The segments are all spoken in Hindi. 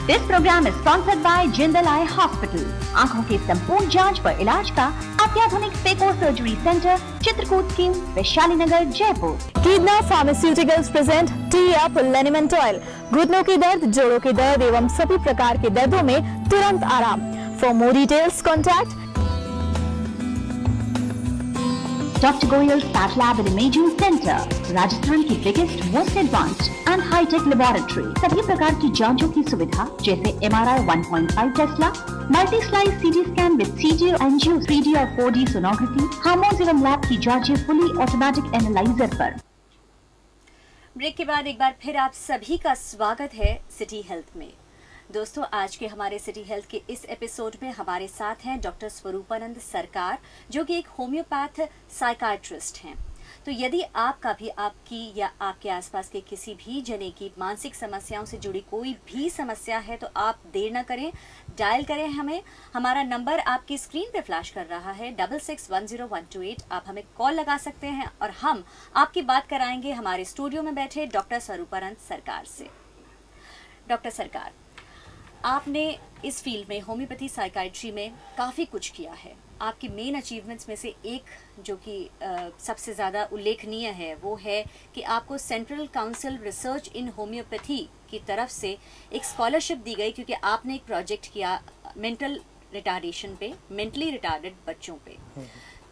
This program is sponsored by Jindal Eye Hospital. आँखों की संपूर्ण जांच पर इलाज का अत्याधुनिक phaco surgery centre, Chitrakoot scheme, Vaishali Nagar, Jaipur. कीदना pharmaceuticals present T up liniment oil. घुटनों की दर्द, जोड़ों की दर्द एवं सभी प्रकार के दर्दों में तुरंत आराम। For more details contact Dr. Goyal's Path Lab and Imaging Center, Rajasthan की biggest, most advanced and hitech laboratory. सभी प्रकार की जांचों की सुविधा जैसे MRI 1.5 tesla, multi slice CT scan with CG, angio, 3D और 4D सोनोग्राफी, हार्मोन्स एवं लैब की जांचें फुली ऑटोमेटिक एनालाइजर पर। ब्रेक के बाद एक बार फिर आप सभी का स्वागत है सिटी हेल्थ में। दोस्तों, आज के हमारे सिटी हेल्थ के इस एपिसोड में हमारे साथ हैं डॉक्टर स्वरूपानंद सरकार, जो कि एक होम्योपैथ साइकाट्रिस्ट हैं। तो यदि आपका भी, आपकी या आपके आसपास के किसी भी जने की मानसिक समस्याओं से जुड़ी कोई भी समस्या है तो आप देर न करें, डायल करें हमें। हमारा नंबर आपकी स्क्रीन पे फ्लैश कर रहा है 66100128। आप हमें कॉल लगा सकते हैं और हम आपकी बात कराएंगे हमारे स्टूडियो में बैठे डॉक्टर स्वरूपानंद सरकार से। डॉक्टर सरकार, आपने इस फील्ड में, होम्योपैथी साइकाइट्री में काफ़ी कुछ किया है। आपकी मेन अचीवमेंट्स में से एक जो कि सबसे ज़्यादा उल्लेखनीय है वो है कि आपको सेंट्रल काउंसिल रिसर्च इन होम्योपैथी की तरफ से एक स्कॉलरशिप दी गई, क्योंकि आपने एक प्रोजेक्ट किया मेंटल रिटार्डेशन पे, मेंटली रिटार्डेड बच्चों पे।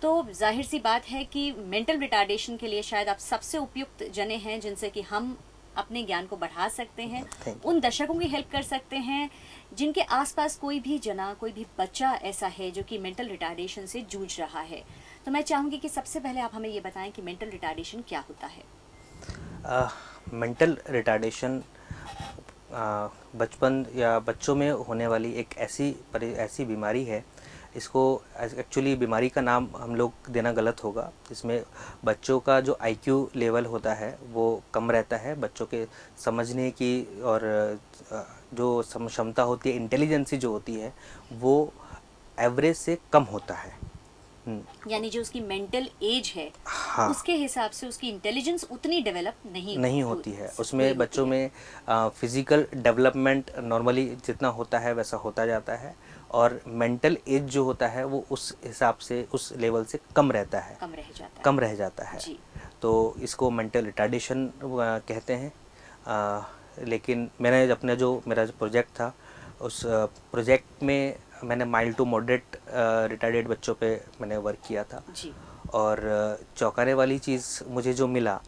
तो जाहिर सी बात है कि मेंटल रिटार्डेशन के लिए शायद आप सबसे उपयुक्त जने हैं जिनसे कि हम अपने ज्ञान को बढ़ा सकते हैं, उन दर्शकों की हेल्प कर सकते हैं जिनके आसपास कोई भी जना, कोई भी बच्चा ऐसा है जो कि मेंटल रिटार्डेशन से जूझ रहा है। तो मैं चाहूँगी कि सबसे पहले आप हमें ये बताएं कि मेंटल रिटार्डेशन क्या होता है। मेंटल रिटार्डेशन बचपन या बच्चों में होने वाली एक ऐसी बीमारी है। इसको एक्चुअली बीमारी का नाम हम लोग देना गलत होगा। इसमें बच्चों का जो IQ लेवल होता है वो कम रहता है। बच्चों के समझने की और जो क्षमता होती है, इंटेलिजेंसी जो होती है, वो एवरेज से कम होता है। यानी जो उसकी मेंटल एज है, हाँ, उसके हिसाब से उसकी इंटेलिजेंस उतनी डेवलप नहीं होती है। उसमें बच्चों में फिजिकल डेवलपमेंट नॉर्मली जितना होता है वैसा होता जाता है, और मेंटल एज जो होता है वो उस हिसाब से, उस लेवल से कम रहता है, कम रह जाता है। तो इसको मेंटल रिटार्डेशन कहते हैं। लेकिन मेरा जो प्रोजेक्ट था, उस प्रोजेक्ट में मैंने माइल्ड टू मॉडरेट रिटार्डेड बच्चों पे मैंने वर्क किया था जी। और चौंकाने वाली चीज़ मुझे जो मिला,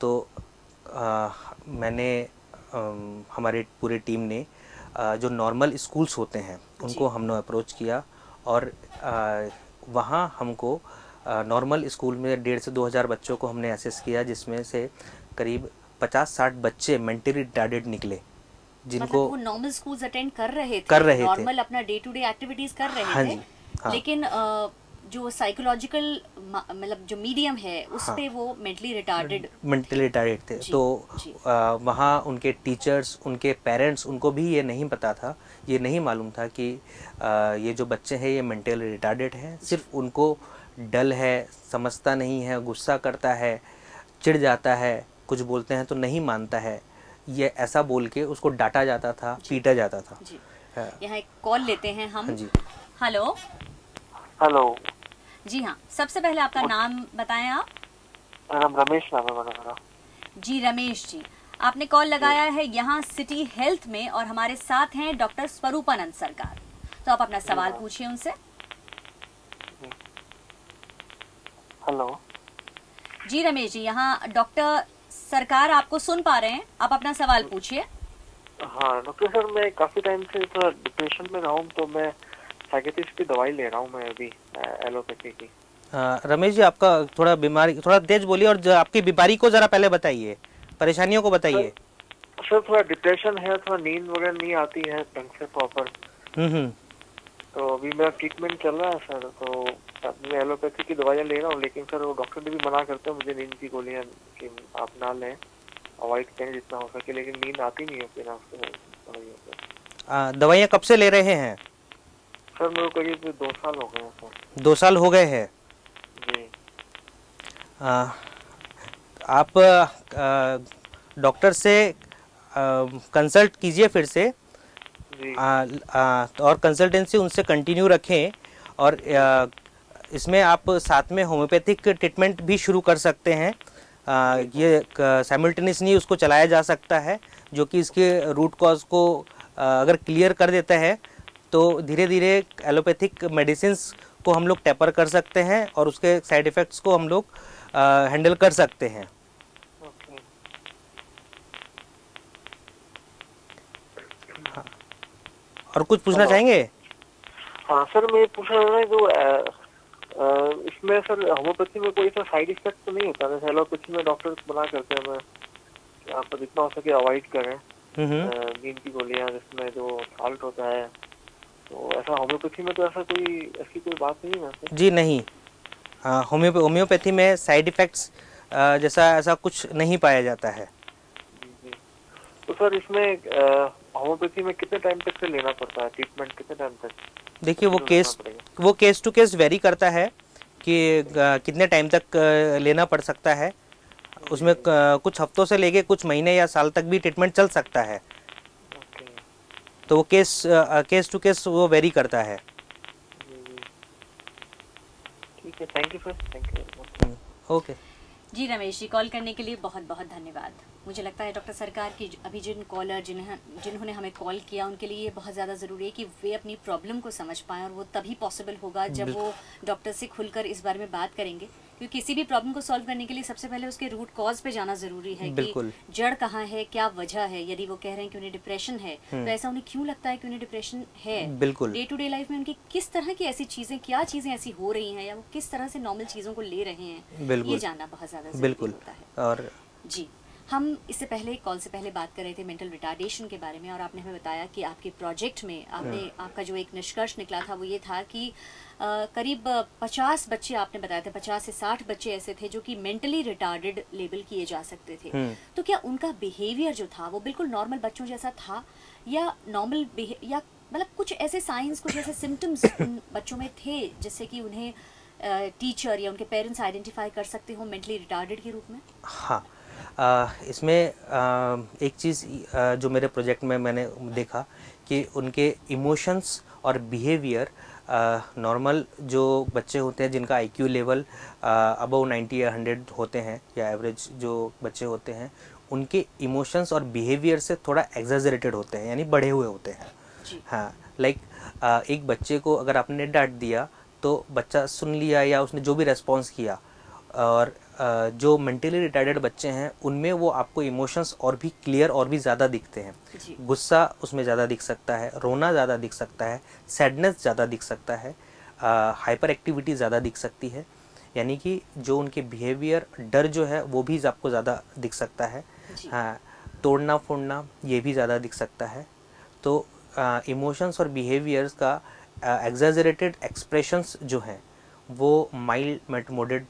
तो मैंने हमारे पूरे टीम ने जो नॉर्मल स्कूल्स होते हैं उनको हमने अप्रोच किया, और वहाँ हमको नॉर्मल स्कूल में 1,500 से 2,000 बच्चों को हमने असेस किया, जिसमें से करीब 50-60 बच्चे मेंटली रिटार्डेड निकले, जिनको मतलब वो नॉर्मल स्कूल्स अटेंड कर रहे थे, नॉर्मल अपना डे टू डे एक्टिविटीज कर रहे थे। हाँ। लेकिन जो साइकोलॉजिकल मतलब जो मीडियम है उस पे वो मेंटली रिटार्डेड थे। तो वहाँ उनके टीचर्स, उनके पेरेंट्स, उनको भी ये नहीं पता था, ये नहीं मालूम था कि ये जो बच्चे हैं ये मेंटली रिटार्डेड हैं। सिर्फ उनको डल है, समझता नहीं है, गुस्सा करता है, चिढ़ जाता है, कुछ बोलते हैं तो नहीं मानता है, ये ऐसा बोल के उसको डांटा जाता था, पीटा जाता था। यहाँ एक कॉल लेते हैं हम। जी। हेलो जी हाँ, सबसे पहले आपका नाम बताएं आप। मेरा नाम रमेश नाम है मेरा। जी रमेश जी, आपने कॉल लगाया है यहाँ सिटी हेल्थ में और हमारे साथ हैं डॉक्टर स्वरूपानंद सरकार। तो आप अपना सवाल पूछिए उनसे। हेलो जी रमेश जी, यहाँ डॉक्टर सरकार आपको सुन पा रहे हैं, आप अपना सवाल पूछिए। हाँ डॉक्टर सर, मैं काफी टाइम से थोड़ा डिप्रेशन में रहा हूँ, तो मैं साइकियाट्रिस्ट की दवाई ले रहा हूँ मैं अभी, एलोपैथी की। रमेश जी, आपका थोड़ा बीमारी, थोड़ा तेज बोलिए, और आपकी बीमारी को जरा पहले बताइए, परेशानियों को बताइए। सर थोड़ा डिप्रेशन है, थोड़ा नींद वगैरह नहीं आती है ढंग से प्रॉपर। तो अभी मेरा ट्रीटमेंट चल रहा है सर, तो मैं एलोपैथी की दवाइयाँ ले रहा हूँ, लेकिन सर वो डॉक्टर ने भी मना करते हैं मुझे नींद की गोलियाँ कि आप ना लें, अवॉइड करें जितना हो सके, लेकिन नींद आती नहीं है बिना उसके दवाइयों से। दवाइयाँ कब से ले रहे हैं? सर मेरे को करीब 2 साल हो गए हैं सर। 2 साल हो गए हैं जी। आप डॉक्टर से कंसल्ट कीजिए फिर से, और कंसल्टेंसी उनसे कंटिन्यू रखें। और इसमें आप साथ में होम्योपैथिक ट्रीटमेंट भी शुरू कर सकते हैं। ये साइमल्टेनियसली उसको चलाया जा सकता है, जो कि इसके रूट कॉज को अगर क्लियर कर देता है तो धीरे धीरे एलोपैथिक मेडिसिन्स को हम लोग टेपर कर सकते हैं और उसके साइड इफ़ेक्ट्स को हम लोग हैंडल कर सकते हैं। हाँ। और कुछ पूछना चाहेंगे? हाँ सर, मैं पूछ रहा था जो इसमें सर होम्योपैथी में कोई सा साइड इफेक्ट तो नहीं होता? जैसे एलोपैथी में डॉक्टर मना करते हैं कि आप जितना हो सके अवॉइड करें नींद की गोलियां जिसमें जो साल्ट होता है, तो ऐसा होम्योपैथी में तो ऐसी कोई बात नहीं है? जी नहीं, होम्योपैथी में साइड इफेक्ट्स जैसा ऐसा कुछ नहीं पाया जाता है। जी। तो सर इसमें होम्योपैथी में कितने टाइम तक से लेना पड़ता है ट्रीटमेंट, कितने टाइम तक? देखिए वो केस टू केस वेरी करता है कि कितने टाइम तक लेना पड़ सकता है। उसमें कुछ हफ्तों से लेके कुछ महीने या साल तक भी ट्रीटमेंट चल सकता है। तो वो केस टू केस वो वेरी करता है। ठीक है, thank you sir, thank you. Okay ji Ramesh ji, call करने के लिए बहुत बहुत धन्यवाद। मुझे लगता है डॉक्टर सरकार की अभी जिन कॉलर जिन्होंने हमें कॉल किया उनके लिए ये बहुत ज़्यादा ज़रूरी है कि वे अपनी प्रॉब्लम को समझ पाएं, और वो तभी पॉसिबल होगा जब वो डॉक्टर से खुलकर इस बारे में बात करेंगे। क्योंकि किसी भी प्रॉब्लम को सॉल्व करने के लिए सबसे पहले उसके रूट कॉज पे जाना ज़रूरी है कि जड़ कहाँ है, क्या वजह है। यदि वो कह रहे हैं कि उन्हें डिप्रेशन है, तो ऐसा उन्हें क्यों लगता है कि उन्हें डिप्रेशन है। बिल्कुल डे टू डे लाइफ में उनकी किस तरह की ऐसी चीज़ें, क्या चीज़ें ऐसी हो रही हैं, या वो किस तरह से नॉर्मल चीज़ों को ले रहे हैं, ये जानना बहुत ज़्यादा ज़रूरी होता है। और जी, हम इससे पहले कॉल से पहले बात कर रहे थे मेंटल रिटार्डेशन के बारे में, और आपने हमें बताया कि आपके प्रोजेक्ट में आपका जो एक निष्कर्ष निकला था वो ये था कि करीब 50 बच्चे, आपने बताया था 50 से 60 बच्चे ऐसे थे जो कि मेंटली रिटार्डेड लेबल किए जा सकते थे। तो क्या उनका बिहेवियर जो था वो बिल्कुल नॉर्मल बच्चों जैसा था, या नॉर्मल या मतलब कुछ ऐसे साइंस, कुछ ऐसे सिम्टम्स उन बच्चों में थे जिससे कि उन्हें टीचर या उनके पेरेंट्स आइडेंटिफाई कर सकते हो मेंटली रिटार्डेड के रूप में? हाँ, इसमें एक चीज़ जो मेरे प्रोजेक्ट में मैंने देखा कि उनके इमोशंस और बिहेवियर नॉर्मल जो बच्चे होते हैं जिनका आईक्यू लेवल अबव 90 या 100 होते हैं, या एवरेज जो बच्चे होते हैं, उनके इमोशंस और बिहेवियर से थोड़ा एग्जैजरेटेड होते हैं, यानी बढ़े हुए होते हैं। हाँ, लाइक एक बच्चे को अगर आपने डांट दिया तो बच्चा सुन लिया या उसने जो भी रेस्पॉन्स किया, और जो मेंटली रिटार्डेड बच्चे हैं उनमें वो आपको इमोशंस और भी क्लियर और भी ज़्यादा दिखते हैं। गुस्सा उसमें ज़्यादा दिख सकता है, रोना ज़्यादा दिख सकता है, सैडनेस ज़्यादा दिख सकता है, हाइपर एक्टिविटी ज़्यादा दिख सकती है, यानी कि जो उनके बिहेवियर, डर जो है वो भी आपको ज़्यादा दिख सकता है। हाँ, तोड़ना फोड़ना ये भी ज़्यादा दिख सकता है। तो इमोशंस और बिहेवियर्स का एग्जैजरेटेड एक्सप्रेशंस जो हैं वो माइल्ड मॉडरेट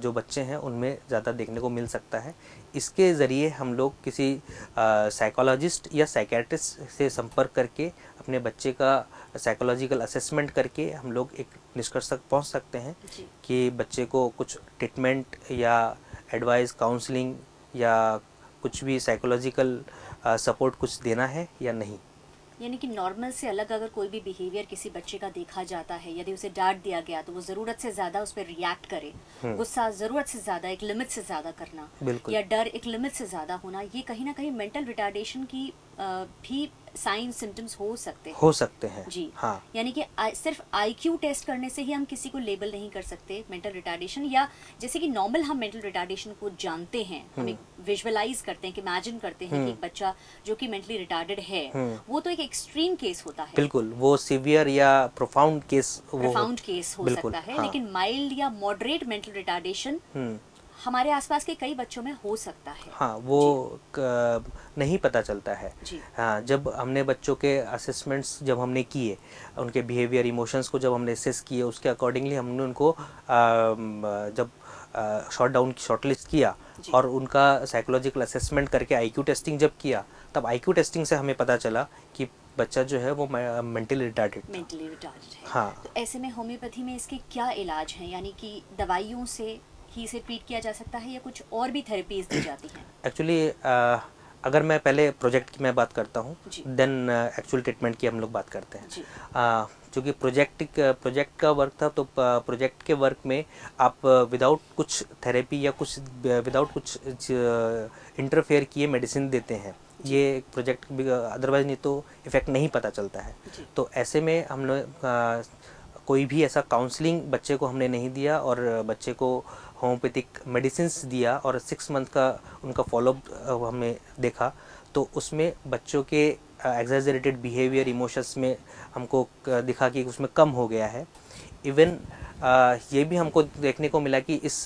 जो बच्चे हैं उनमें ज़्यादा देखने को मिल सकता है। इसके ज़रिए हम लोग किसी साइकोलॉजिस्ट या साइकियाट्रिस्ट से संपर्क करके अपने बच्चे का साइकोलॉजिकल असेसमेंट करके हम लोग एक निष्कर्ष तक पहुंच सकते हैं कि बच्चे को कुछ ट्रीटमेंट या एडवाइस, काउंसलिंग या कुछ भी साइकोलॉजिकल सपोर्ट कुछ देना है या नहीं। यानी कि नॉर्मल से अलग अगर कोई भी बिहेवियर किसी बच्चे का देखा जाता है, यदि उसे डांट दिया गया तो वो ज़रूरत से ज़्यादा उस पर रिएक्ट करे, गुस्सा ज़रूरत से ज़्यादा, एक लिमिट से ज़्यादा करना, या डर एक लिमिट से ज़्यादा होना, ये कहीं ना कहीं मेंटल रिटार्डेशन की भी साइन सिम्टम्स हो सकते हैं जी। हाँ, यानी कि सिर्फ आईक्यू टेस्ट करने से ही हम किसी को लेबल नहीं कर सकते मेंटल रिटार्डेशन, या जैसे कि नॉर्मल हम मेंटल रिटार्डेशन को जानते हैं, हम विजुअलाइज करते हैं, कि इमेजिन करते हैं कि एक बच्चा जो कि मेंटली रिटार्डेड है वो तो एक एक्सट्रीम केस होता है। बिल्कुल, वो सीवियर या प्रोफाउंड केस हो सकता है। हाँ। लेकिन माइल्ड या मॉडरेट मेंटल रिटार्डेशन हमारे आसपास के कई बच्चों में हो सकता है। हाँ, वो नहीं पता चलता है। हाँ, जब हमने बच्चों के असेसमेंट्स जब हमने किए, उनके बिहेवियर, इमोशंस को जब हमने असेस किए, उसके अकॉर्डिंगली हमने उनको जब शॉर्टलिस्ट किया और उनका साइकोलॉजिकल असेसमेंट करके आईक्यू टेस्टिंग जब किया, तब आईक्यू टेस्टिंग से हमें पता चला कि बच्चा जो है वो मेंटली रिटार्डेड है। हाँ। तो ऐसे में होम्योपैथी में इसके क्या इलाज हैं, यानी कि दवाइयों से ही इसे ट्रीट किया जा सकता है या कुछ और भी थेरेपीज दी जाती हैं? एक्चुअली अगर मैं पहले प्रोजेक्ट की मैं बात करता हूँ, देन एक्चुअल ट्रीटमेंट की हम लोग बात करते हैं। क्योंकि प्रोजेक्ट का वर्क था, तो प्रोजेक्ट के वर्क में आप विदाउट कुछ थेरेपी या कुछ विदाउट कुछ इंटरफेयर किए मेडिसिन देते हैं। ये एक प्रोजेक्ट अदरवाइज नहीं तो इफेक्ट नहीं पता चलता है। तो ऐसे में हमने कोई भी ऐसा काउंसलिंग बच्चे को हमने नहीं दिया और बच्चे को होम्योपैथिक मेडिसिन्स दिया और 6 मंथ का उनका फॉलोअप हमने देखा। तो उसमें बच्चों के एग्जैजरेटेड बिहेवियर, इमोशंस में हमको दिखा कि उसमें कम हो गया है। इवन ये भी हमको देखने को मिला कि इस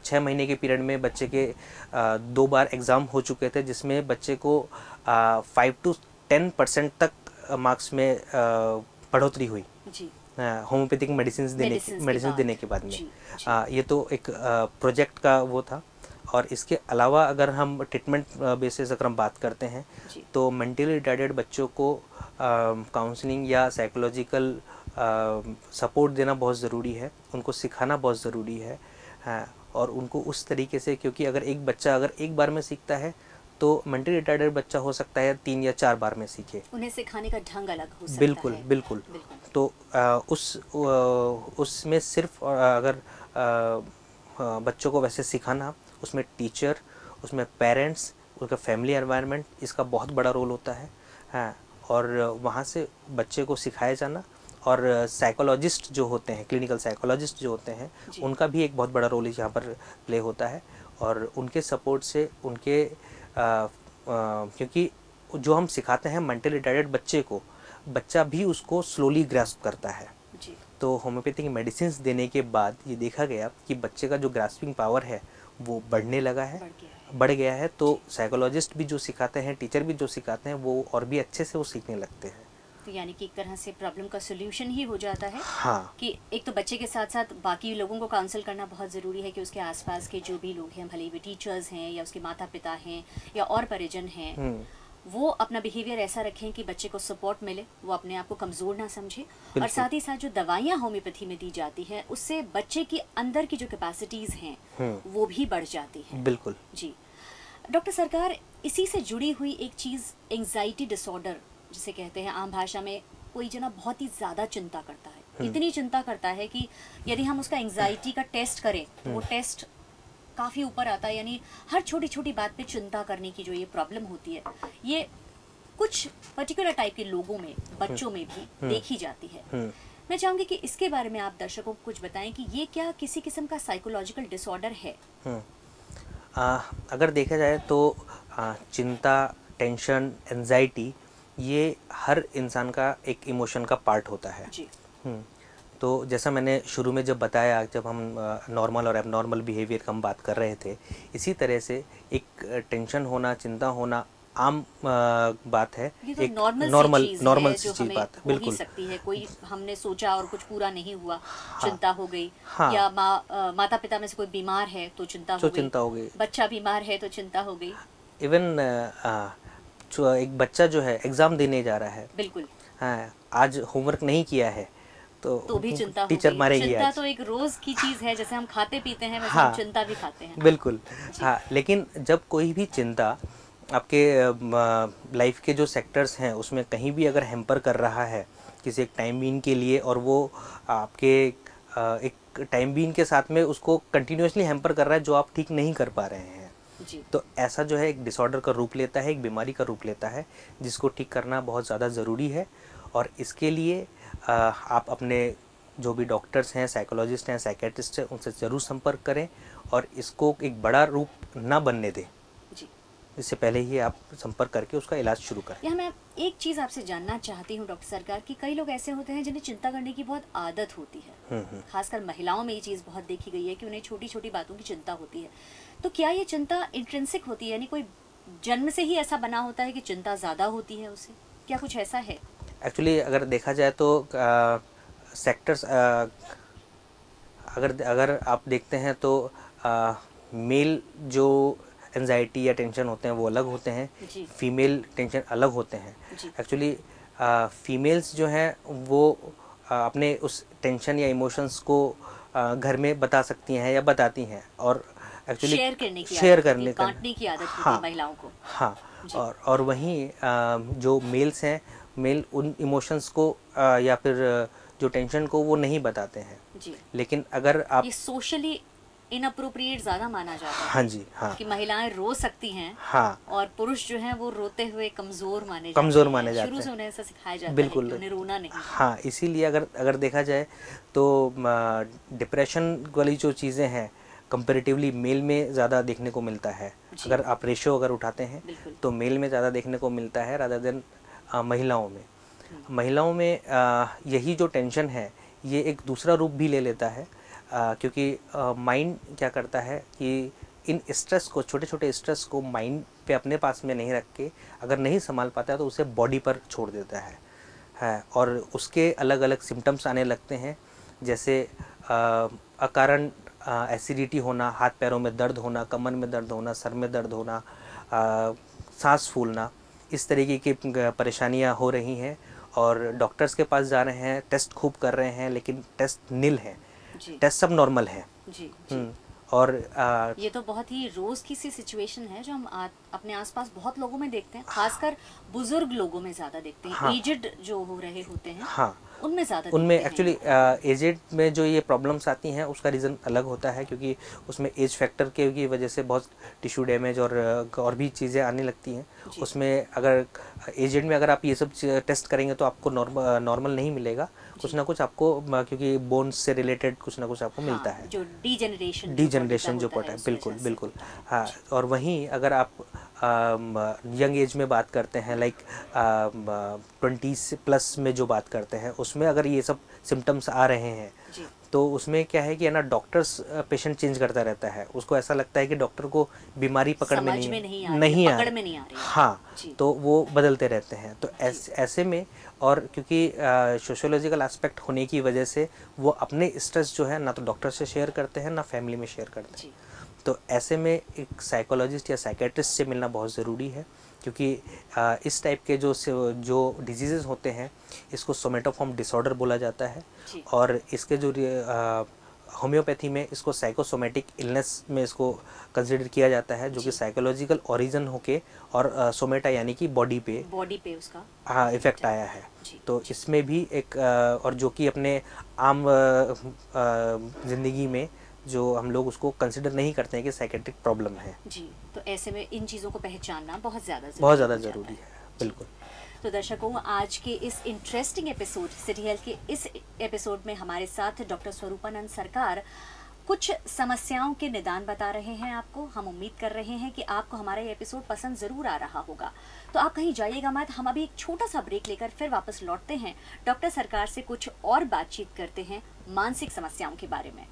6 महीने के पीरियड में बच्चे के 2 बार एग्ज़ाम हो चुके थे, जिसमें बच्चे को 5 to 10% तक मार्क्स में बढ़ोतरी हुई होम्योपैथिक मेडिसिन देने के बाद में। ये तो एक प्रोजेक्ट का वो था। और इसके अलावा अगर हम ट्रीटमेंट बेसिस अगर हम बात करते हैं तो मेंटली रिटार्डेड बच्चों को काउंसलिंग या साइकोलॉजिकल सपोर्ट देना बहुत ज़रूरी है, उनको सिखाना बहुत ज़रूरी है। और उनको उस तरीके से, क्योंकि अगर एक बच्चा अगर एक बार में सीखता है तो मेंटली रिटार्डेड बच्चा हो सकता है 3 या 4 बार में सीखे। उन्हें सिखाने का ढंग अलग हो सकता बिल्कुल है। बिल्कुल। तो उसमें सिर्फ अगर बच्चों को वैसे सिखाना, उसमें टीचर, उसमें पेरेंट्स, उसका फैमिली एनवायरनमेंट, इसका बहुत बड़ा रोल होता है। हाँ, और वहाँ से बच्चे को सिखाया जाना, और साइकोलॉजिस्ट जो होते हैं, क्लिनिकल साइकोलॉजिस्ट जो होते हैं, उनका भी एक बहुत बड़ा रोल यहाँ पर प्ले होता है। और उनके सपोर्ट से उनके क्योंकि जो हम सिखाते हैं मेंटली रिटार्डेड बच्चे को, बच्चा भी उसको स्लोली ग्रास्प करता है। तो होम्योपैथिक मेडिसिन देने के बाद ये देखा गया कि बच्चे का जो ग्रास्पिंग पावर है वो बढ़ने लगा है, बढ़ गया है। तो साइकोलॉजिस्ट भी जो सिखाते हैं, टीचर भी जो सिखाते हैं, वो और भी अच्छे से वो सीखने लगते हैं। तो यानी कि एक तरह से प्रॉब्लम का सोल्यूशन ही हो जाता है। हाँ। कि एक तो बच्चे के साथ साथ बाकी लोगों को काउंसल करना बहुत ज़रूरी है कि उसके आसपास के जो भी लोग हैं, भले भी टीचर्स हैं या उसके माता पिता हैं या और परिजन हैं, वो अपना बिहेवियर ऐसा रखें कि बच्चे को सपोर्ट मिले, वो अपने आप को कमज़ोर ना समझे। और साथ ही साथ जो दवाइयाँ होम्योपैथी में दी जाती है, उससे बच्चे की अंदर की जो कैपेसिटीज़ हैं वो भी बढ़ जाती हैं। बिल्कुल जी। डॉक्टर सरकार, इसी से जुड़ी हुई एक चीज़ एंग्जाइटी डिसऑर्डर जिसे कहते हैं, आम भाषा में कोई जना बहुत ही ज़्यादा चिंता करता है, इतनी चिंता करता है कि यदि हम उसका एंग्जाइटी का टेस्ट करें तो वो टेस्ट काफ़ी ऊपर आता है। यानी हर छोटी छोटी बात पे चिंता करने की जो ये प्रॉब्लम होती है, ये कुछ पर्टिकुलर टाइप के लोगों में, बच्चों में भी देखी जाती है। मैं चाहूँगी कि इसके बारे में आप दर्शकों को कुछ बताएं कि ये क्या किसी किस्म का साइकोलॉजिकल डिसऑर्डर है? अगर देखा जाए तो चिंता, टेंशन, एंजाइटी, ये हर इंसान का एक इमोशन का पार्ट होता है। जी। तो जैसा मैंने शुरू में जब बताया, जब हम नॉर्मल और एबनॉर्मल बिहेवियर की हम बात कर रहे थे, इसी तरह से एक टेंशन होना, चिंता होना आम बात है। तो एक नॉर्मल चीज बात है। बिल्कुल सकती है। कोई हमने सोचा और कुछ पूरा नहीं हुआ, चिंता हो गई। हाँ। या माता पिता में से कोई बीमार है तो चिंता हो गई। बच्चा बीमार है तो चिंता हो गई। इवन एक बच्चा जो है एग्जाम देने जा रहा है, बिल्कुल, हाँ, आज होमवर्क नहीं किया है तो भी चिंता टीचर मारेगी। चिंता तो एक रोज की चीज है, जैसे हम खाते पीते हैं वैसे हाँ, हम चिंता भी खाते हैं। बिल्कुल। हाँ, लेकिन जब कोई भी चिंता आपके लाइफ के जो सेक्टर्स हैं उसमें कहीं भी अगर हैम्पर कर रहा है किसी एक टाइम बीन के लिए, और वो आपके एक टाइम बीन के साथ में उसको कंटिन्यूसली हैम्पर कर रहा है जो आप ठीक नहीं कर पा रहे हैं, तो ऐसा जो है एक डिसऑर्डर का रूप लेता है, एक बीमारी का रूप लेता है, जिसको ठीक करना बहुत ज़्यादा ज़रूरी है। और इसके लिए आप अपने जो भी डॉक्टर्स हैं, साइकोलॉजिस्ट हैं, साइकेट्रिस्ट हैं, उनसे ज़रूर संपर्क करें और इसको एक बड़ा रूप ना बनने दें। इससे पहले ही आप संपर्क करके उसका इलाज शुरू करें। यहाँ मैं एक चीज़ आपसे जानना चाहती हूँ डॉक्टर सरकार, कि कई लोग ऐसे होते हैं जिन्हें चिंता करने की बहुत आदत होती है। खासकर महिलाओं में ये चीज़ बहुत देखी गई है कि उन्हें छोटी छोटी बातों की चिंता होती है। तो क्या ये चिंता इंट्रिंसिक होती है, यानी कोई जन्म से ही ऐसा बना होता है कि चिंता ज़्यादा होती है उसे? क्या कुछ ऐसा है? एक्चुअली अगर देखा जाए तो सेक्टर्स अगर आप देखते हैं तो मेल जो एंजाइटी या टेंशन होते हैं वो अलग होते हैं, फीमेल टेंशन अलग होते हैं। एक्चुअली फीमेल्स जो हैं वो अपने उस टेंशन या इमोशंस को घर में बता सकती हैं या बताती हैं, और एक्चुअली शेयर करने की, बांटने की आदत होती है हाँ, महिलाओं को। हाँ, और वहीं जो मेल्स हैं, मेल उन इमोशंस को या फिर जो टेंशन को वो नहीं बताते हैं जी। लेकिन अगर आप ये सोशली इनअप्रोप्रिएट ज्यादा माना जाता है। हाँ जी, हाँ, कि महिलाएं रो सकती हैं, हाँ, और पुरुष जो हैं वो रोते हुए कमजोर माने जाते हैं। शुरू से उन्हें ऐसा सिखाया जाता है कि उन्हें रोना नहीं। हाँ, इसीलिए अगर देखा जाए तो डिप्रेशन वाली जो चीज़ें हैं कंपैरेटिवली मेल में ज़्यादा देखने को मिलता है। अगर आप रेशियो अगर उठाते हैं तो मेल में ज़्यादा देखने को मिलता है रादर देन महिलाओं में। महिलाओं में यही जो टेंशन है ये एक दूसरा रूप भी ले लेता है, क्योंकि माइंड क्या करता है कि इन स्ट्रेस को, छोटे छोटे स्ट्रेस को माइंड पे अपने पास में नहीं रख के अगर नहीं संभाल पाता है तो उसे बॉडी पर छोड़ देता है और उसके अलग अलग सिम्टम्स आने लगते हैं, जैसे अकारण एसिडिटी होना, हाथ पैरों में दर्द होना, कमर में दर्द होना, सर में दर्द होना, सांस फूलना, इस तरीके की परेशानियां हो रही हैं। और डॉक्टर्स के पास जा रहे हैं, टेस्ट खूब कर रहे हैं, लेकिन टेस्ट नील है, टेस्ट सब नॉर्मल है जी। और ये तो बहुत ही रोज की सी सिचुएशन है जो हम अपने आसपास बहुत लोगों में देखते हैं, खासकर बुजुर्ग लोगों में ज्यादा देखते हैं। हाँ, एजेड जो हो रहे होते हैं, हाँ, उनमें ज़्यादा, उनमें एक्चुअली एजेड में जो ये प्रॉब्लम्स आती हैं उसका रीज़न अलग होता है, क्योंकि उसमें एज फैक्टर की वजह से बहुत टिश्यू डैमेज और भी चीज़ें आने लगती हैं उसमें। अगर एजेड में अगर आप ये सब टेस्ट करेंगे तो आपको नॉर्मल नहीं मिलेगा, कुछ ना कुछ आपको, क्योंकि बोन्स से रिलेटेड कुछ ना कुछ आपको मिलता है, जो डीजनरेशन जो पड़ता है, बिल्कुल हाँ। और वहीं अगर आप यंग एज में बात करते हैं, लाइक 20 प्लस में जो बात करते हैं, उसमें अगर ये सब सिम्टम्स आ रहे हैं तो उसमें क्या है कि ना डॉक्टर्स पेशेंट चेंज करता रहता है, उसको ऐसा लगता है कि डॉक्टर को बीमारी पकड़ में नहीं आ रही, हाँ, तो वो बदलते रहते हैं। तो ऐसे में, और क्योंकि सोशियोलॉजिकल एस्पेक्ट होने की वजह से वो अपने स्ट्रेस जो है ना तो डॉक्टर से शेयर करते हैं ना फैमिली में शेयर करते हैं। तो ऐसे में एक साइकोलॉजिस्ट या साइकेट्रिस्ट से मिलना बहुत ज़रूरी है, क्योंकि इस टाइप के जो डिजीज़ेस होते हैं इसको सोमेटोफॉर्म डिसऑर्डर बोला जाता है, और इसके जो होम्योपैथी में इसको साइकोसोमेटिक इलनेस में इसको कंसिडर किया जाता है, जो कि साइकोलॉजिकल ओरिजिन होके और सोमेटा यानी कि बॉडी पे उसका हाँ इफेक्ट आया है। तो इसमें भी एक और जो कि अपने आम जिंदगी में जो हम लोग उसको कंसिडर नहीं करते हैं कि साइकेट्रिक प्रॉब्लम है जी। तो ऐसे में इन चीज़ों को पहचानना बहुत ज़्यादा ज़रूरी है। बिल्कुल। तो दर्शकों, आज के इस इंटरेस्टिंग एपिसोड सिटी हेल्थ के इस एपिसोड में हमारे साथ डॉक्टर स्वरूपानंद सरकार कुछ समस्याओं के निदान बता रहे हैं आपको। हम उम्मीद कर रहे हैं कि आपको हमारा ये एपिसोड पसंद जरूर आ रहा होगा। तो आप कहीं जाइएगा मत, हम अभी एक छोटा सा ब्रेक लेकर फिर वापस लौटते हैं। डॉक्टर सरकार से कुछ और बातचीत करते हैं मानसिक समस्याओं के बारे में।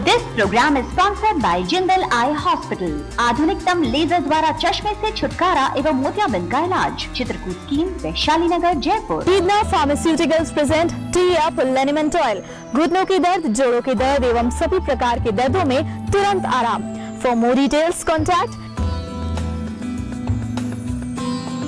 This program is sponsored by Jindal Eye Hospital। आधुनिकतम लेजर द्वारा चश्मे से छुटकारा एवं मोतियाबिंद का इलाज। चित्रकूट स्कीम, वैशाली नगर, जयपुर। वीदना pharmaceuticals present T up liniment oil. घुटनों की दर्द, जोड़ों की दर्द एवं सभी प्रकार के दर्दों में तुरंत आराम। For more details contact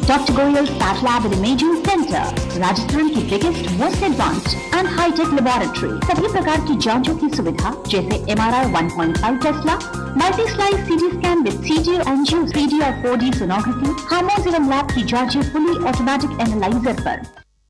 Dr. Goyal's Path Lab and Imaging Center, Rajasthan की biggest most advanced and hitech laboratory. सभी प्रकार की जांचों की सुविधा जैसे MRI 1.5 tesla, multi slice CT scan with CG angio 3D और 4D सोनोग्राफी, हार्मोन्स एवं लैब की जांचें फुली ऑटोमेटिक एनालाइजर पर।